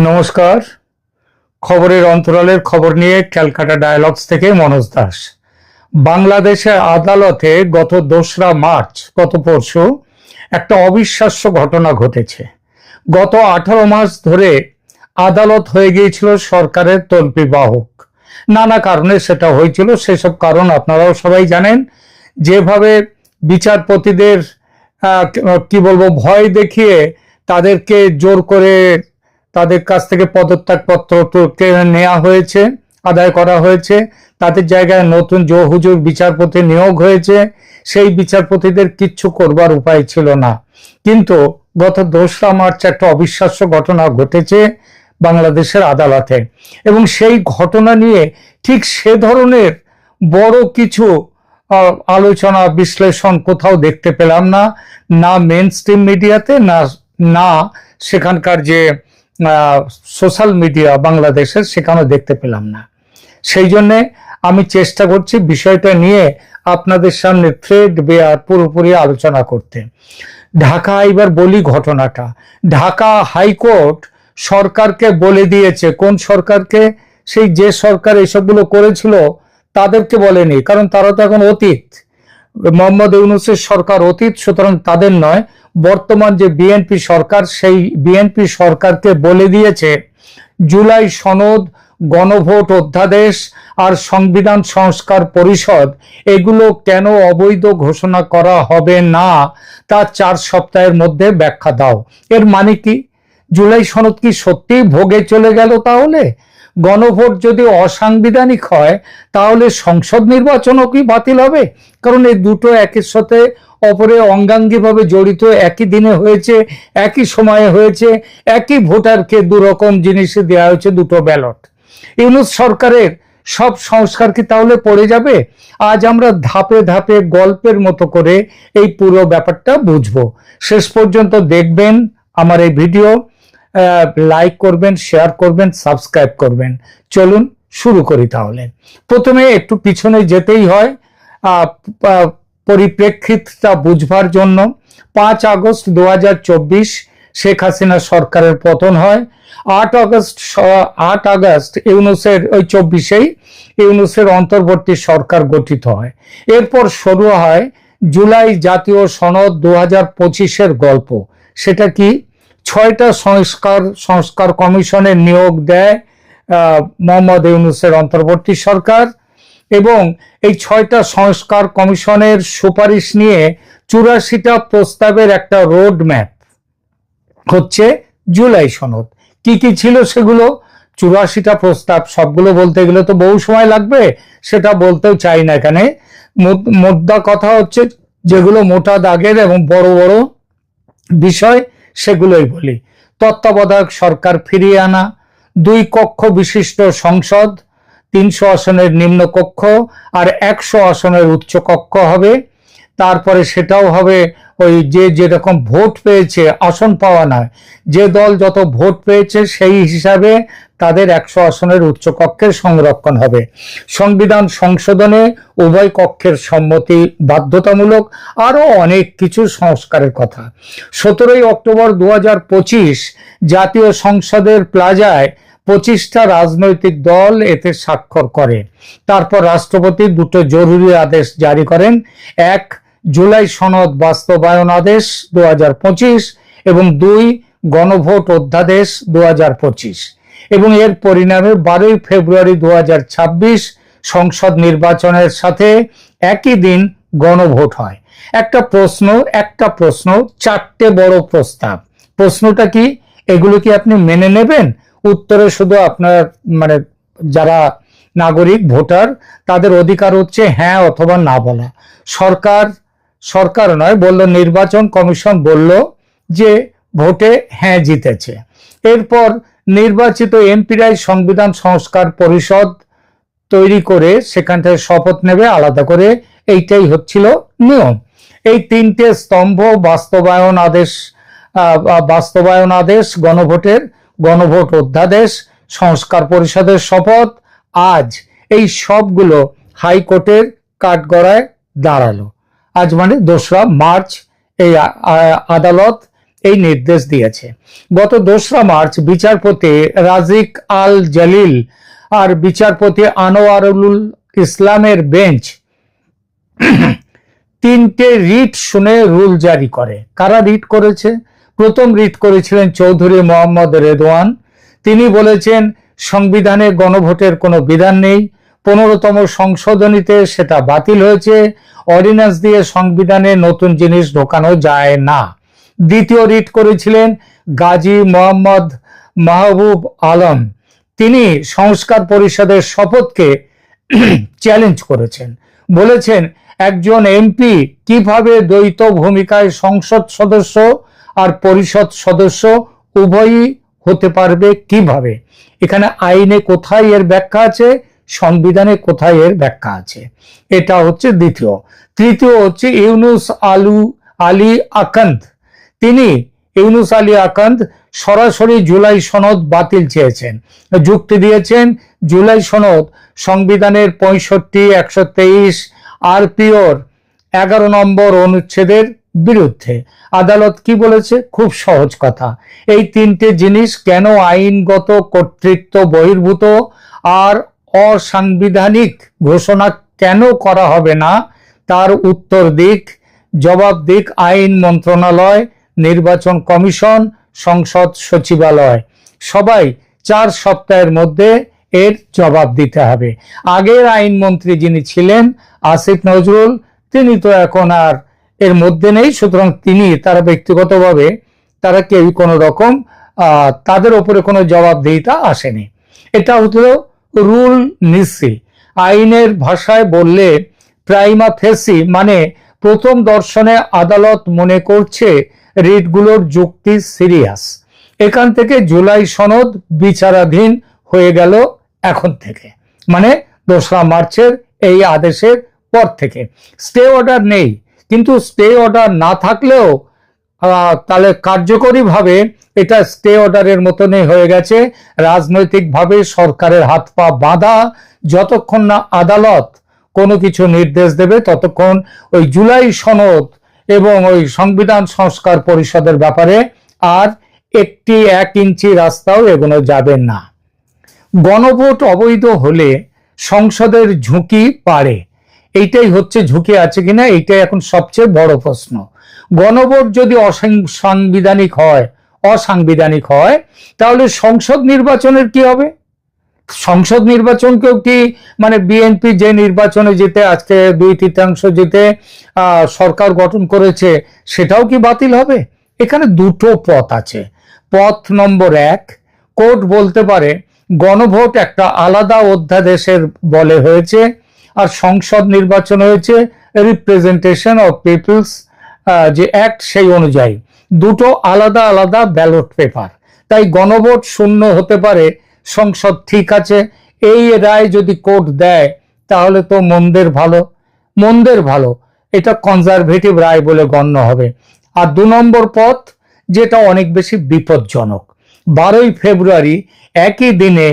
নমস্কার। খবরের অন্তরালের খবর নিয়ে ক্যালকাটা ডায়ালগস থেকে মনোজ দাস। বাংলাদেশের আদালতে গত 2রা মার্চ গত পরশু একটা অবিশ্বাস্য ঘটনা ঘটেছে। গত 18 মাস ধরে আদালত হয়ে গিয়েছিল সরকারের তল্পি বাহক। নানা কারণে সেটা হয়েছিল, সেসব কারণ আপনারাও সবাই জানেন। যেভাবে বিচারপতিদের কি বলবো, ভয় দেখিয়ে তাদেরকে জোর করে তাদের কাছ থেকে পদত্যাগপত্র নেওয়া হয়েছে, আদায় করা হয়েছে, তাদের জায়গায় নতুন জহুজুর বিচারপতি নিয়োগ হয়েছে। সেই বিচারপতিদের কিচ্ছু করবার উপায় ছিল না। কিন্তু গত 2রা মার্চ একটা অবিশ্বাস্য ঘটনা ঘটেছে বাংলাদেশের আদালতে, এবং সেই ঘটনা নিয়ে ঠিক সে ধরনের বড় কিছু আলোচনা বিশ্লেষণ কোথাও দেখতে পেলাম না, না মেন স্ট্রিম মিডিয়াতে, না সেখানকার যে সোশ্যাল মিডিয়া বাংলাদেশের, সেখানেও দেখতে পেলাম না। সেই জন্যে আমি চেষ্টা করছি বিষয়টা নিয়ে আপনাদের সামনে থ্রেড বেয়ার পুরোপুরি আলোচনা করতে। ঢাকা, এবার বলি ঘটনাটা। ঢাকা হাইকোর্ট সরকারকে বলে দিয়েছে, কোন সরকারকে? সেই যে সরকার এসবগুলো করেছিল তাদেরকে বলেনি, কারণ তারা তো এখন অতীত। মোহাম্মদ ইউনূসের সরকার অতীত, সুতরাং তাদের নয়। বর্তমান যে বিএনপি সরকার, সেই বিএনপি সরকারকে বলে দিয়েছে জুলাই সনদ, গণভোট অধ্যাদেশ আর সংবিধান সংস্কার পরিষদ এগুলো কেন অবৈধ ঘোষণা করা হবে না তা 4 সপ্তাহের মধ্যে ব্যাখ্যা দাও। এর মানে কি? জুলাই সনদ কি সত্যিই ভোগে চলে গেল? তাহলে গণভোট যদি অসাংবিধানিক হয় তাহলে সংসদ নির্বাচনও কি বাতিল হবে? কারণ এই দুটো একের সাথে অপরে অঙ্গাঙ্গিভাবে জড়িত, একই দিনে হয়েছে, একই সময়ে হয়েছে, একই ভোটারকে দুরকম জিনিসে দেওয়া হয়েছে, দুটো ব্যালট। ইউনূস সরকারের সব সংস্কার কি তাহলে পড়ে যাবে? আজ আমরা ধাপে ধাপে গল্পের মতো করে এই পুরো ব্যাপারটা বুঝবো। শেষ পর্যন্ত দেখবেন আমার এই ভিডিও, লাইক করবেন, শেয়ার করবেন, সাবস্ক্রাইব করবেন। চলুন শুরু করি তাহলে। প্রথমে একটু পিছনে যেতেই হয় পরিপ্রেক্ষিতটা বুঝবার জন্য। 5 আগস্ট 2024 শেখ হাসিনা সরকারের পতন হয়। 8 আগস্ট ইউনূসের ওই 24-এই ইউনূসের অন্তর্বর্তী সরকার গঠিত হয়। এরপর শুরু হয় জুলাই জাতীয় সনদ 2025-এর গল্প। সেটা কি? 6টা সংস্কার কমিশনের নিয়োগ দেয় মোহাম্মদ ইউনূসের অন্তর্বর্তী সরকার, এবং এই 6টা সংস্কার কমিশনের সুপারিশ নিয়ে 84টা প্রস্তাবের একটা রোড ম্যাপ হচ্ছে জুলাই সনদ। কি কি ছিল সেগুলো? 84টা প্রস্তাব, সবগুলো বলতে গেলে তো বহু সময় লাগবে, সেটা বলতেও চাই না এখানে। মোদ্দা কথা হচ্ছে যেগুলো মোটা দাগের এবং বড় বড় বিষয় সেগুলোই বলি। তত্ত্বাবধায়ক সরকার ফিরিয়ে আনা, 2 কক্ষ বিশিষ্ট সংসদ, 300 আসনের নিম্ন কক্ষ আর 100 আসনের উচ্চ কক্ষ হবে। তারপরে সেটাও হবে ওই যে যেরকম ভোট পেয়েছে, আসন পাওয়া নয়, যে দল যত ভোট পেয়েছে সেই হিসাবে তাদের 100 আসনের উচ্চ কক্ষের সংরক্ষণ হবে। সংবিধান সংশোধনে উভয় কক্ষের সম্মতি বাধ্যতামূলক, আরো অনেক কিছু সংস্কারের কথা। 17 অক্টোবর 2025 জাতীয় সংসদের প্লাজায় 25টা রাজনৈতিক দল এতে স্বাক্ষর করে। তারপর রাষ্ট্রপতি 2টো জরুরি আদেশ জারি করেন। 1 জুলাই সনদ বাস্তবায়ন আদেশ 2025 এবং 2 গণভোট অধ্যাদেশ 2025, এবং এর পরিণামে 12 ফেব্রুয়ারি 2026 সংসদ নির্বাচনের সাথে একই দিন গণভোট হয়। একটা প্রশ্ন, 4টে বড় প্রস্তাব। প্রশ্নটা কি? এগুলো কি আপনি মেনে নেবেন? উত্তরে শুধু আপনার যারা নাগরিক ভোটার তাদের অধিকার হচ্ছে হ্যাঁ অথবা না বলা। সরকার নয়, বলল নির্বাচন কমিশন বলল যে ভোটে হ্যাঁ জিতেছে। এরপর নির্বাচিত এমপিরাই সংবিধান সংস্কার পরিষদ তৈরি করে সেখান থেকে শপথ নেবে আলাদা করে। এইটাই হচ্ছিল নিয়ম। এই 3টে স্তম্ভ, বাস্তবায়ন আদেশ, গণভোট অধ্যাদেশ, সংস্কার পরিষদের শপথ, আজ এই সবগুলো হাইকোর্টের কাঠগড়ায় দাঁড়ালো। আজ 2রা মার্চ এই আদালত এই নির্দেশ দিয়েছে। গত 2রা মার্চ বিচারপতি রাজিক আল জালিল আর বিচারপতি আনোয়ারুল ইসলামের বেঞ্চ 3টে রিট শুনে রুল জারি করে। কারা রিট করেছে? প্রথম রিট করেছিলেন চৌধুরী মোহাম্মদ রেদওয়ান। তিনি বলেছেন সংবিধানে গণভোটের কোনো বিধান নেই, 15তম সংশোধনীতে সেটা বাতিল হয়েছে, অর্ডিন্যান্স দিয়ে সংবিধানে নতুন জিনিস ঢোকানো যায় না। দ্বিতীয় রিট করেছিলেন গাজী মোহাম্মদ মাহবুব আলম। তিনি সংস্কার পরিষদের শপথকে চ্যালেঞ্জ করেছেন, বলেছেন একজন এমপি কিভাবে দ্বৈত ভূমিকায় সংসদ সদস্য আর পরিষদ সদস্য উভয়ই হতে পারবে কিভাবে? এখানে আইনে কোথায় এর ব্যাখ্যা আছে, সংবিধানে কোথায় এর ব্যাখ্যা আছে? এটা হচ্ছে দ্বিতীয়। তৃতীয় হচ্ছে ইউনুস আলী আকান্দ। তিনি ইউনুস আলী আকান্দ সরাসরি জুলাই সনদ বাতিল চেয়েছেন, যুক্তি দিয়েছেন জুলাই সনদ সংবিধানের 65, 123 আরপিওর 11 নম্বর অনুচ্ছেদের বিরুদ্ধে। আদালত কি বলেছে? খুব সহজ কথা, এই 3টে জিনিস কেন আইনগত কর্তৃত্ব বহির্ভূত আর অসাংবিধানিক ঘোষণা কেন করা হবে না, তার উত্তর দিক, জবাব দিক আইন মন্ত্রণালয়, নির্বাচন কমিশন, সংসদ সচিবালয়। সবাই 4 সপ্তাহের মধ্যে এর জবাব দিতে হবে। আগের আইনমন্ত্রী যিনি ছিলেন আসিফ নজরুল, তিনি তো এখন আর এর মধ্যে নেই, সুতরাং তারা ব্যক্তিগতভাবে তারা কেউ কোনো রকম তাদের উপরে কোনো জবাবদিহিতা আসেনি। এটা হলো রুল নিসি। আইনের ভাষায় বললে প্রাইমা ফেসি, মানে প্রথম দর্শনে আদালত মনে করছে রিটগুলোর যুক্তি সিরিয়াস। এখান থেকে জুলাই সনদ বিচারাধীন হয়ে গেল এখন থেকে, মানে 2রা মার্চের এই আদেশের পর থেকে। স্টে অর্ডার নেই, কিন্তু স্টে অর্ডার না থাকলেও তাহলে কার্যকরীভাবে এটা স্টে অর্ডারের মতনই হয়ে গেছে। রাজনৈতিকভাবে সরকারের হাত পা বাঁধা, যতক্ষণ না আদালত কোনো কিছু নির্দেশ দেবে ততক্ষণ ওই জুলাই সনদ এবং ওই সংবিধান সংস্কার পরিষদের ব্যাপারে আর 1 ইঞ্চি রাস্তাও এগোনো যাবে না। গণভোট অবৈধ হলে সংসদের ঝুঁকি বাড়ে, এইটাই হচ্ছে ঝুঁকি আছে কিনা, এইটাই এখন সবচেয়ে বড় প্রশ্ন। গণভোট যদি অসাংবিধানিক হয় তাহলে সংসদ নির্বাচনের কি হবে? সংসদ নির্বাচনকেও কি মানে বিএনপি যে নির্বাচনে জিতে আজকে 2/3 জিতে সরকার গঠন করেছে সেটাও কি বাতিল হবে? এখানে দুটো পথ আছে। পথ নম্বর 1, কোর্ট বলতে পারে গণভোট একটা আলাদা অধ্যাদেশের বলে হয়েছে আর সংসদ নির্বাচন হয়েছে রিপ্রেজেন্টেশন অফ পিপলস যে অ্যাক্ট সেই অনুযায়ী, দুটো আলাদা আলাদা ব্যালট পেপার, তাই গণভোট শূন্য হতে পারে, সংসদ ঠিক আছে। এই রায় যদি কোর্ট দেয় তাহলে তো মন্দের ভালো, এটা কনজারভেটিভ রায় বলে গণ্য হবে। আর 2 নম্বর পথ, যেটা অনেক বেশি বিপজ্জনক, 12ই ফেব্রুয়ারি একই দিনে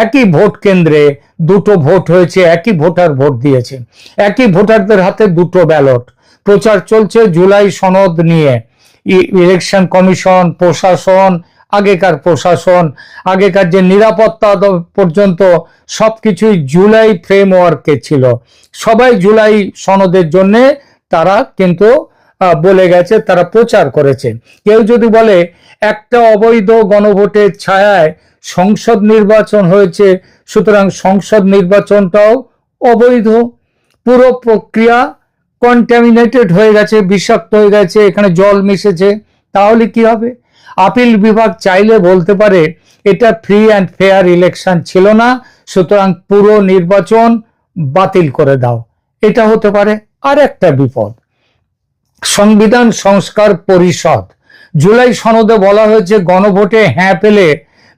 একই ভোট কেন্দ্রে দুটো ভোট হয়েছে, একই ভোটার ভোট দিয়েছে, একই ভোটারদের হাতে দুটো ব্যালট, প্রচার চলছে জুলাই সনদ নিয়ে। ইলেকশন কমিশন, প্রশাসন, আগেকার যে নিরাপত্তা পর্যন্ত সবকিছুই জুলাই ফ্রেমওয়ার্কে ছিল। সবাই জুলাই সনদের জন্য তারা কিন্তু বলে গেছে, তারা প্রচার করেছে। কেউ যদি বলে একটা অবৈধ গণভোটের ছায়ায় সংসদ নির্বাচন হয়েছে, সুতরাং সংসদ নির্বাচনটাও অবৈধ, পুরো প্রক্রিয়া কন্টামিনেটেড হয়ে গেছে, বিষাক্ত হয়ে গেছে, এখানে জল মিশেছে, তাহলে কি হবে? আপিল বিভাগ চাইলে বলতে পারে এটা ফ্রি অ্যান্ড ফেয়ার ইলেকশন ছিল না, সুতরাং পুরো নির্বাচন বাতিল করে দাও। এটা হতে পারে। আর একটা বিপদ, সংবিধান সংস্কার পরিষদ, জুলাই সনদে বলা হয়েছে গণভোটে হ্যাঁ পেলে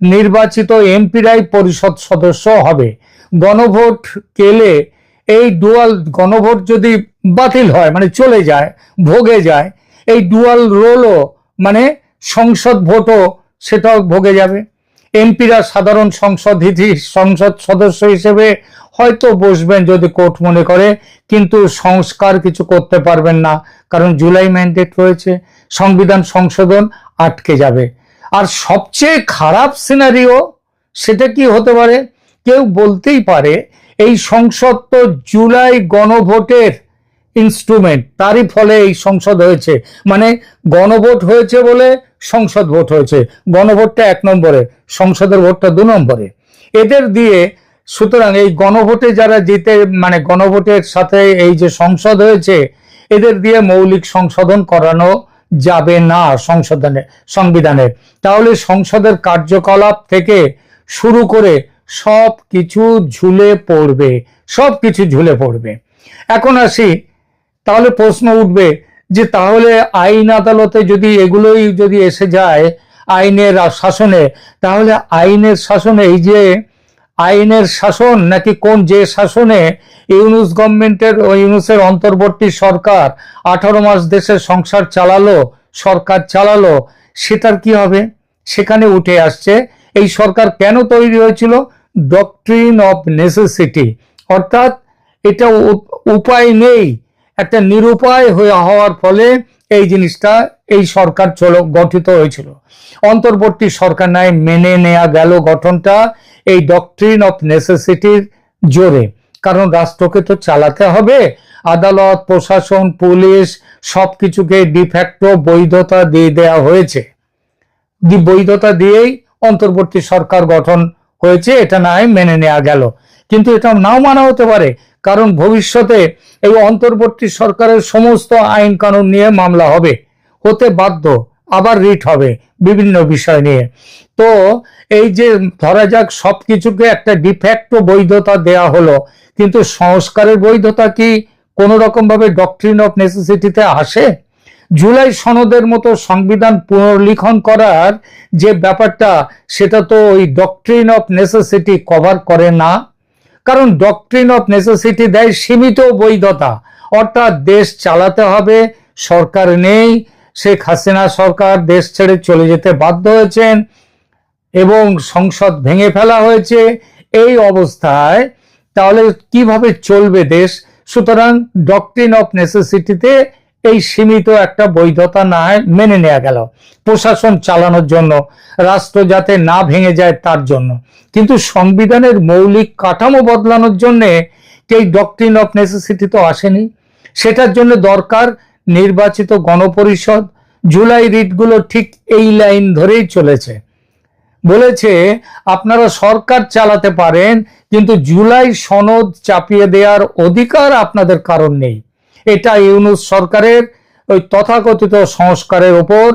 নির্বাচিত এমপিরাই পরিষদ সদস্য হবে। গণভোট কেলে এই ডুয়াল গণভোট যদি বাতিল হয়, মানে চলে যায়, ভোগে যায়, এই ডুয়াল রোলও মানে সংসদ ভোটও সেটাও ভোগে যাবে। এমপিরা সাধারণ সংসদ সদস্য হিসেবে হয়তো বসবেন যদি কোর্ট মনে করে, কিন্তু সংস্কার কিছু করতে পারবেন না, কারণ জুলাই ম্যান্ডেট রয়েছে। সংবিধান সংশোধন আটকে যাবে। আর সবচেয়ে খারাপ সিনারিও সেটা কি হতে পারে? কেউ বলতেই পারে এই সংসদ তো জুলাই গণভোটের ইনস্ট্রুমেন্ট, তারই ফলে এই সংসদ হয়েছে, মানে গণভোট হয়েছে বলে সংসদ ভোট হয়েছে। গণভোটটা 1 নম্বরে, সংসদের ভোটটা 2 নম্বরে। এদের দিয়ে সুতরাং এই গণভোটে যারা জিতে, মানে গণভোটের সাথে এই যে সংসদ হয়েছে, এদের দিয়ে মৌলিক সংশোধন করানো যাবে না সংবিধানের। তাহলে সংসদের কার্যকলাপ থেকে শুরু করে সব কিছু ঝুলে পড়বে, সব কিছু ঝুলে পড়বে। এখন আসি, তাহলে প্রশ্ন উঠবে যে তাহলে আইন আদালতে যদি এগুলোই যদি এসে যায় আইনের শাসনে, তাহলে আইনের শাসনে এই যে আইনের শাসন নাকি কোন যে শাসনে ইউনূস গভর্নমেন্টের, ইউনূসের অন্তর্বর্তী সরকার 18 মাস দেশের সংসার চালালো, সরকার চালালো, সেটার কি হবে? সেখানে উঠে আসছে এই সরকার কেন তৈরি হয়েছিল? ডক্ট্রিন অফ নেসেসিটি, অর্থাৎ এটা উপায় নেই, একটা নিরুপায় হওয়ার ফলে এই জিনিসটা, এই সরকার গঠিত হয়েছিল। অন্তর্বর্তী সরকার নাই মেনে নেওয়া গেল গঠনটা এই ডক্ট্রিন অফ নেসেসিটির জোরে, কারণ রাষ্ট্রকে তো চালাতে হবে। আদালত, প্রশাসন, পুলিশ সবকিছুকে ডিফ্যাক্টো বৈধতা দিয়ে দেওয়া হয়েছে, বৈধতা দিয়েই অন্তর্বর্তী সরকার গঠন হয়েছে, এটা নাই মেনে নেওয়া গেল। কিন্তু এটা নাও মানা হতে পারে, কারণ ভবিষ্যতে এই অন্তর্বর্তী সরকারের সমস্ত আইন কানুন নিয়ে মামলা হবে, হতে বাধ্য, আবার রিট হবে বিভিন্ন বিষয় নিয়ে। তো এই যে ধরা যাক সবকিছুকে একটা ডিফ্যাক্টো বৈধতা দেয়া হলো, কিন্তু সংস্কারের বৈধতা কি কোনো রকম ভাবে ডক্ট্রিন অফ নেসেসিটিতে আসে? জুলাই সনদের মতো সংবিধান পুনর্লিখন করার যে ব্যাপারটা, সেটা তো ওই ডক্ট্রিন অফ নেসেসিটি কভার করে না। কারণ ডক্ট্রিন অফ নেসেসিটি দেয় সীমিত বৈধতা, অর্থাৎ দেশ চালাতে হবে, সরকার নেই, শেখ হাসিনা সরকার দেশ ছেড়ে চলে যেতে বাধ্য হয়েছেন এবং সংসদ ভেঙে ফেলা হয়েছে। এই অবস্থায় তাহলে কিভাবে চলবে দেশ? সুতরাং ডক্ট্রিন অফ নেসেসিটিতে এই সীমিত একটা বৈধতা না মেনে নেওয়া গেল, প্রশাসন চালানোর জন্য, রাষ্ট্র যাতে না ভেঙে যায় তার জন্য। কিন্তু সংবিধানের মৌলিক কাঠামো বদলানোর জন্য এই ডক্ট্রিন অফ নেসেসিটি তো আসেনি। সেটার জন্য দরকার নির্বাচিত গণপরিষদ। জুলাই রিটগুলো ঠিক এই লাইন ধরেই চলেছে, বলেছে আপনারা সরকার চালাতে পারেন, কিন্তু জুলাই সনদ চাপিয়ে দেওয়ার অধিকার আপনাদের কারণ নেই। এটা ইউনূস সরকারের ওই তথাকথিত সংস্কারের ওপর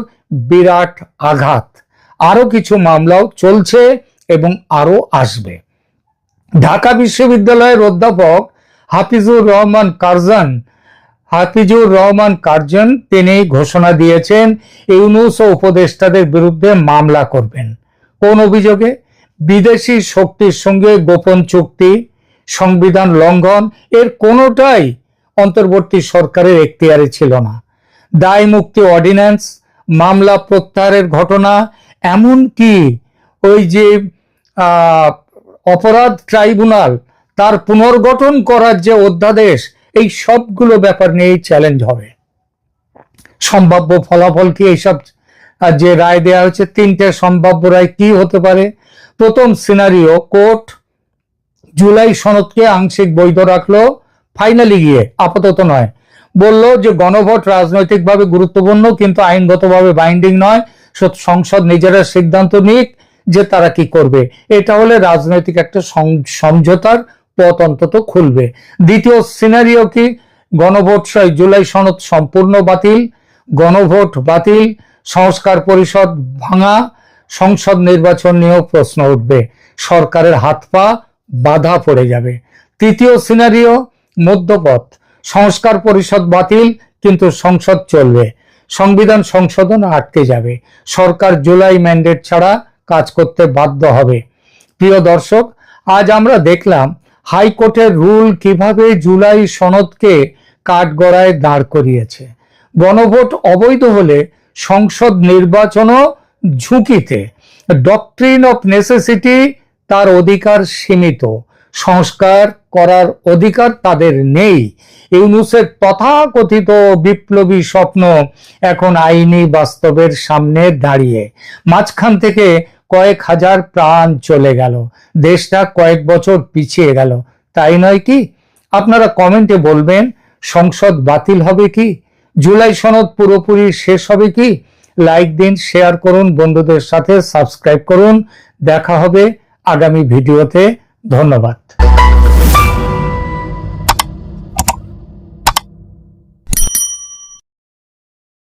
বিরাট আঘাত। আরো কিছু মামলাও চলছে এবং আরো আসবে। ঢাকা বিশ্ববিদ্যালয়ের অধ্যাপক হাফিজুর রহমান কার্জন তিনি ঘোষণা দিয়েছেন ইউনূস ও উপদেষ্টাদের বিরুদ্ধে মামলা করবেন। কোন অভিযোগে? বিদেশি শক্তির সঙ্গে গোপন চুক্তি, সংবিধান লঙ্ঘন, এর কোনোটাই অন্তর্বর্তী সরকারের এখতিয়ারে ছিল না। দায় মুক্তি অর্ডিন্যান্স, মামলা প্রত্যাহারের ঘটনা, এমনকি ওই যে অপরাধ ট্রাইব্যুনাল তার পুনর্গঠন করার যে অধ্যাদেশ, এই সবগুলো ব্যাপার নিয়েই চ্যালেঞ্জ হবে। সম্ভাব্য ফলাফল কি? এইসব যে রায় দেওয়া হয়েছে, 3টে সম্ভাব্য রায় কি হতে পারে? প্রথম সিনারিও, কোর্ট জুলাই সনদকে আংশিক বৈধ রাখলো, ফাইনালি গিয়ে, আপাতত নয়, বলল যে গণভোট রাজনৈতিকভাবে গুরুত্বপূর্ণ কিন্তু আইনগতভাবে বাইন্ডিং নয়, সংসদ নিজেরা সিদ্ধান্ত নিক যে তারা কি করবে। এটা হলে রাজনৈতিক একটা সমঝোতার পথ অন্তত খুলবে। দ্বিতীয় সিনারিও কি? গণভোট, জুলাই সনদ সম্পূর্ণ বাতিল, গণভোট বাতিল, সংস্কার পরিষদ ভাঙা, সংসদ নির্বাচন নিয়েও প্রশ্ন উঠবে, সরকারের হাত পা বাধা পড়ে যাবে। তৃতীয় সিনারিও মধ্যপথ, সংস্কার পরিষদ বাতিল কিন্তু সংসদ চলবে, সংবিধান সংশোধন আটকে যাবে, সরকার জুলাই ম্যান্ডেট ছাড়া কাজ করতে বাধ্য হবে। প্রিয় দর্শক, আজ আমরা দেখলাম হাইকোর্টের রুল কিভাবে জুলাই সনদকে কাঠগড়ায় দাঁড় করিয়েছে। গণভোট অবৈধ হলে সংসদ নির্বাচনও ঝুঁকিতে। ডক্ট্রিন অফ নেসেসিটি তার অধিকার সীমিত, সংস্কার করার অধিকার তাদের নেই। ইউনূসের তথাকথিত বিপ্লবী স্বপ্ন এখন আইনি বাস্তবের সামনে দাঁড়িয়ে। মাঝখান থেকে কয়েক হাজার প্রাণ চলে গেল, দেশটা কয়েক বছর পিছিয়ে গেল, তাই নয় কি? আপনারা কমেন্টে বলবেন, সংসদ বাতিল হবে কি? জুলাই সনদ পুরোপুরি শেষ হবে কি? লাইক দিন, শেয়ার করুন, বন্ধুদের সাথে সাবস্ক্রাইব করুন। দেখা হবে আগামী ভিডিওতে। ধন্যবাদ।